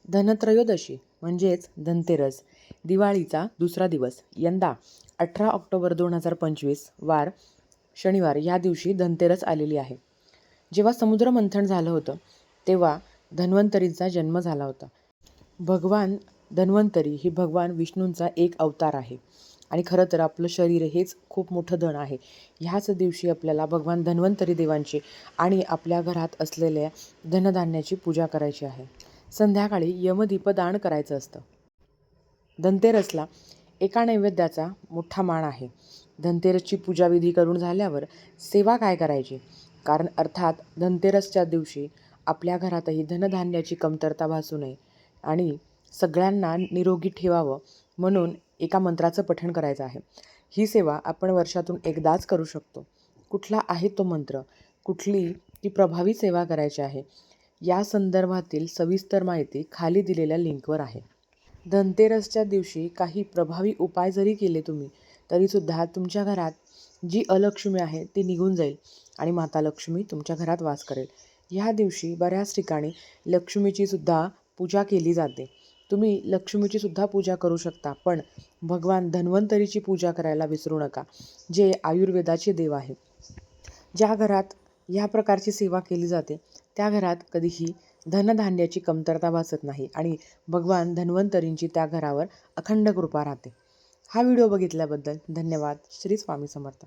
धनत्रयोदशी म्हणजेच धनतेरस, दिवाळीचा दुसरा दिवस. यंदा 18 ऑक्टोबर 2025 वार शनिवार या दिवशी धनतेरस आलेली आहे. जेव्हा समुद्रमंथन झालं होतं तेव्हा धन्वंतरींचा जन्म झाला होता. भगवान धन्वंतरी ही भगवान विष्णूंचा एक अवतार आहे आणि खरं तर आपलं शरीर हेच खूप मोठं धन आहे. ह्याच दिवशी आपल्याला भगवान धन्वंतरी देवांची आणि आपल्या घरात असलेल्या धनधान्याची पूजा करायची आहे. संध्याकाळी यमदीपदान करायचं असतं. धनतेरसला एका नैवेद्याचा मोठा मान आहे. धनतेरसची पूजाविधी करून झाल्यावर सेवा काय करायची? कारण अर्थात धनतेरसच्या दिवशी आपल्या घरातही धनधान्याची कमतरता भासू नये आणि सगळ्यांना निरोगी ठेवावं म्हणून एका मंत्राचं पठण करायचं आहे. ही सेवा आपण वर्षातून एकदाच करू शकतो. कुठला आहे तो मंत्र? कुठली ती प्रभावी सेवा करायची आहे? या संदर्भातील सविस्तर माहिती खाली दिलेल्या लिंकवर आहे. धनतेरसच्या दिवशी काही प्रभावी उपाय जरी केले तुम्ही तरीसुद्धा तुमच्या घरात जी अलक्ष्मी आहे ती निघून जाईल आणि माता लक्ष्मी तुमच्या घरात वास करेल. ह्या दिवशी बऱ्याच ठिकाणी लक्ष्मीची सुद्धा पूजा केली जाते. तुम्ही लक्ष्मीची सुद्धा पूजा करू शकता, पण भगवान धन्वंतरीची पूजा करायला विसरू नका, जे आयुर्वेदाचे देव आहेत. ज्या घरात ह्या प्रकारची सेवा केली जाते त्या घरात कधीही धनधान्याची कमतरता भासत नाही आणि भगवान धन्वंतरींची त्या घरावर अखंड कृपा राहते. हा व्हिडिओ बघितल्याबद्दल धन्यवाद. श्री स्वामी समर्थ.